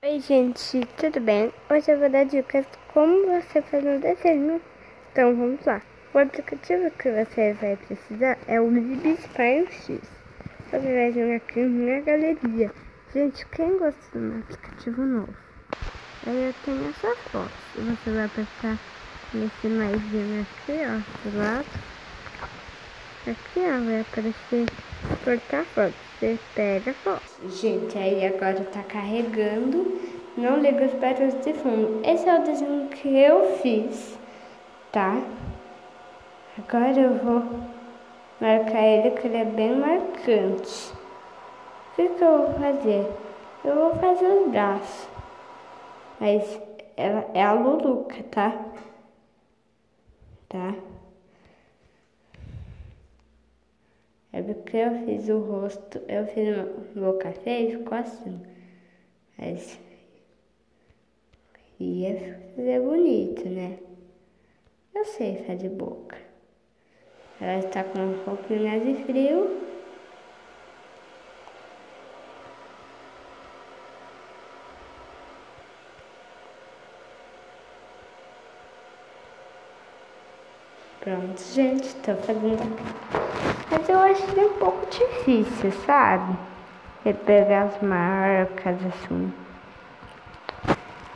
Oi gente, tudo bem? Hoje eu vou dar dicas de como você faz um desenho. Então vamos lá. O aplicativo que você vai precisar é o Libsprime X. Você vai vir aqui na galeria. Gente, quem gosta de um aplicativo novo? Aí eu tenho essa foto. Você vai apertar nesse maisinho aqui, ó, do lado. Aqui, ó, vai aparecer cortar foto. Você pega a foto. Gente, aí agora tá carregando. Não liga os barulhos de fundo. Esse é o desenho que eu fiz, tá? Agora eu vou marcar ele, que ele é bem marcante. O que eu vou fazer? Eu vou fazer os braços. Mas ela é a Luluca, tá? Tá? É porque eu fiz o rosto, eu fiz boca feia e ficou assim. Mas ia fazer bonito, né? Eu sei fazer boca. Ela está com um pouquinho de frio. Pronto, gente, tô fazendo aqui. Mas eu acho que é um pouco difícil, sabe? É pegar as marcas assim.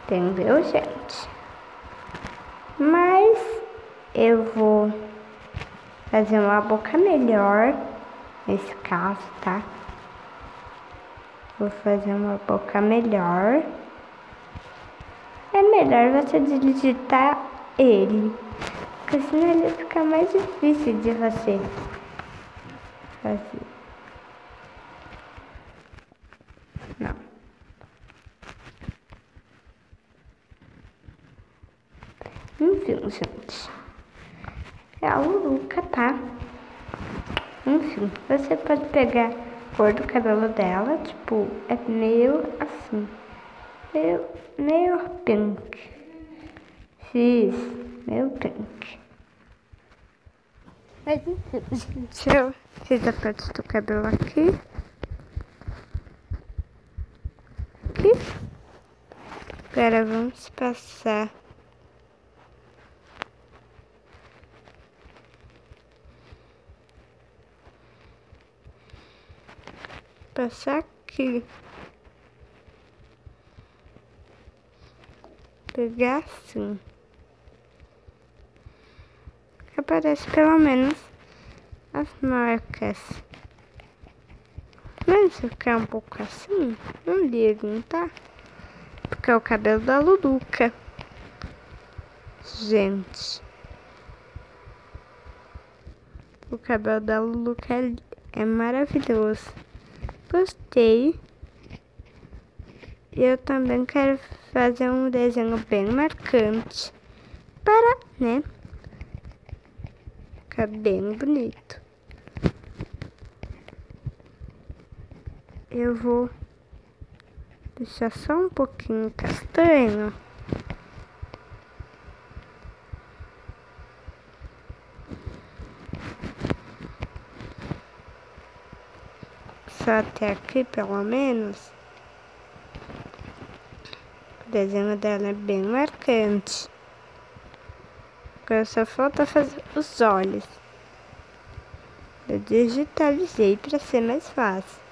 Entendeu, gente? Mas eu vou fazer uma boca melhor nesse caso, tá? Vou fazer uma boca melhor. É melhor você digitar ele, porque senão ele fica mais difícil de você fazer. Não. Enfim, gente. É a Luluca, tá? Enfim, você pode pegar a cor do cabelo dela, tipo, é meio assim. Meio pink. Fiz meio pink. Mas enfim, gente, eu fiz a parte do cabelo aqui. Aqui. Agora vamos passar aqui. Pegar assim. Aparece pelo menos as marcas. Mas se ficar um pouco assim, não ligam, tá? Porque é o cabelo da Luluca. Gente, o cabelo da Luluca é maravilhoso. Gostei. E eu também quero fazer um desenho bem marcante para, né, ficar bem bonito. Eu vou deixar só um pouquinho castanho. Só até aqui, pelo menos. O desenho dela é bem marcante. Agora só falta fazer os olhos. Eu digitalizei para ser mais fácil.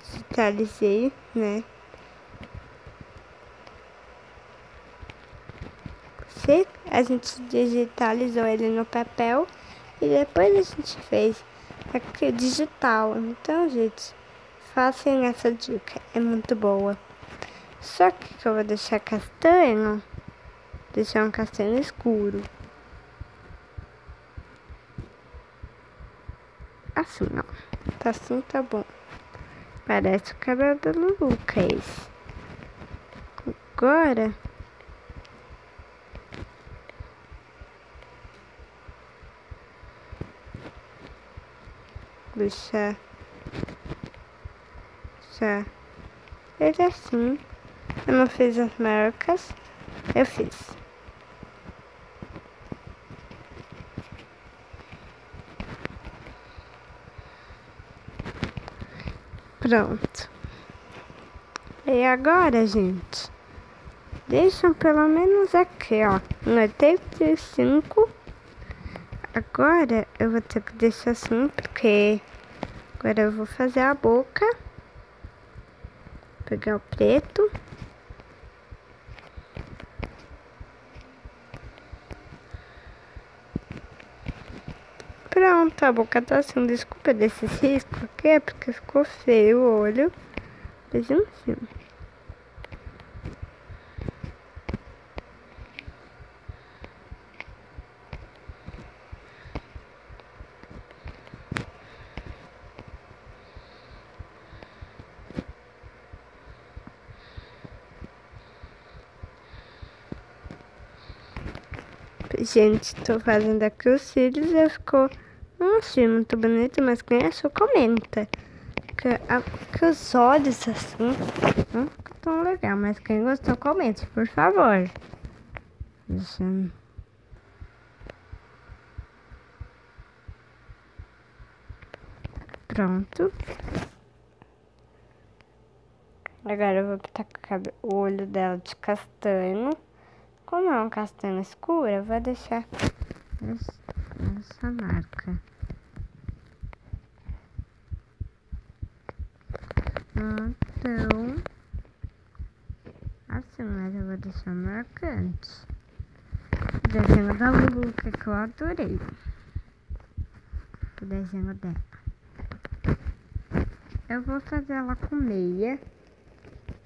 Digitalizei, né? A gente digitalizou ele no papel e depois a gente fez aqui digital. Então, gente, façam essa dica, é muito boa. Só que eu vou deixar castanho, deixar um castanho escuro. Assim, ó. Tá assim, tá bom. Parece o cabelo da Luluca, esse. Agora, deixar ele assim. Eu não fiz as marcas, eu fiz. Pronto. E agora, gente, deixam pelo menos aqui, ó, no 85. Agora eu vou ter que deixar assim, porque agora eu vou fazer a boca. Pegar o preto. Pronto, a boca tá assim. Desculpa desse risco aqui, é porque ficou feio o olho. Mas enfim. Gente, tô fazendo aqui os cílios e ficou muito bonito, mas quem achou, comenta. Que os olhos assim não ficam tão legal, mas quem gostou, comente, por favor. Pronto. Agora eu vou pintar o olho dela de castanho. Como é um castanho escuro, eu vou deixar essa marca. Então, assim, mas eu vou deixar marcante. O desenho da Lulu, que eu adorei. O desenho dela. Eu vou fazer ela com meia.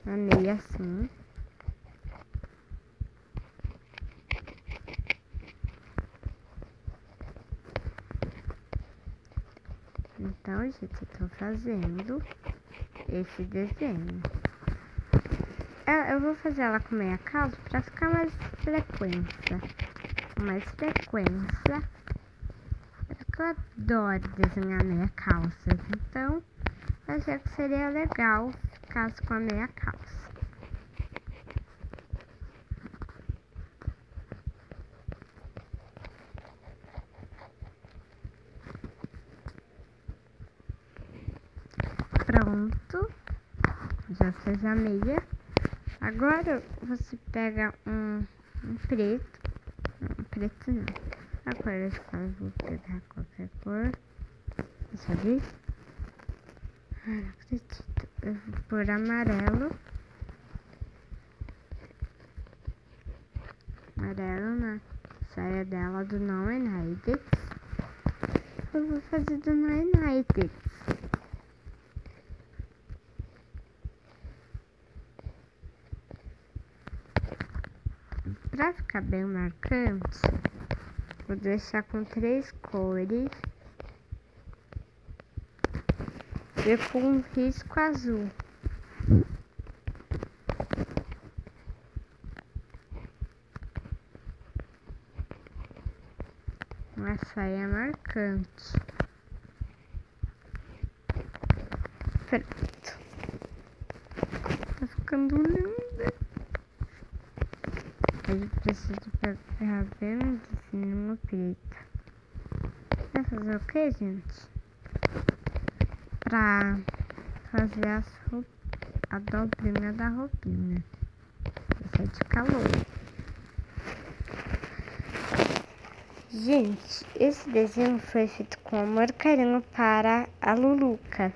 Uma meia assim. Então, gente, eu tô fazendo esse desenho. Eu vou fazer ela com meia calça pra ficar mais frequência. Mais frequência. Porque eu adoro desenhar meia calça. Então, eu achei que seria legal ficar com a meia calça. Pronto, já fez a meia. Agora você pega um preto. Não, preto não. Agora eu vou pegar qualquer cor. Deixa eu ver. Ai, não acredito. Eu vou pôr amarelo. Amarelo na saia dela do No United. Eu vou fazer do No United. Pra ficar bem marcante, vou deixar com 3 cores e com um risco azul. Uma saia marcante. Pronto. Tá ficando linda. A gente precisa pegar bem de cima preto. Vai fazer o que, gente? Pra fazer a dobrinha da roupinha. Isso é de calor. Gente, esse desenho foi feito com amor e carinho para a Luluca.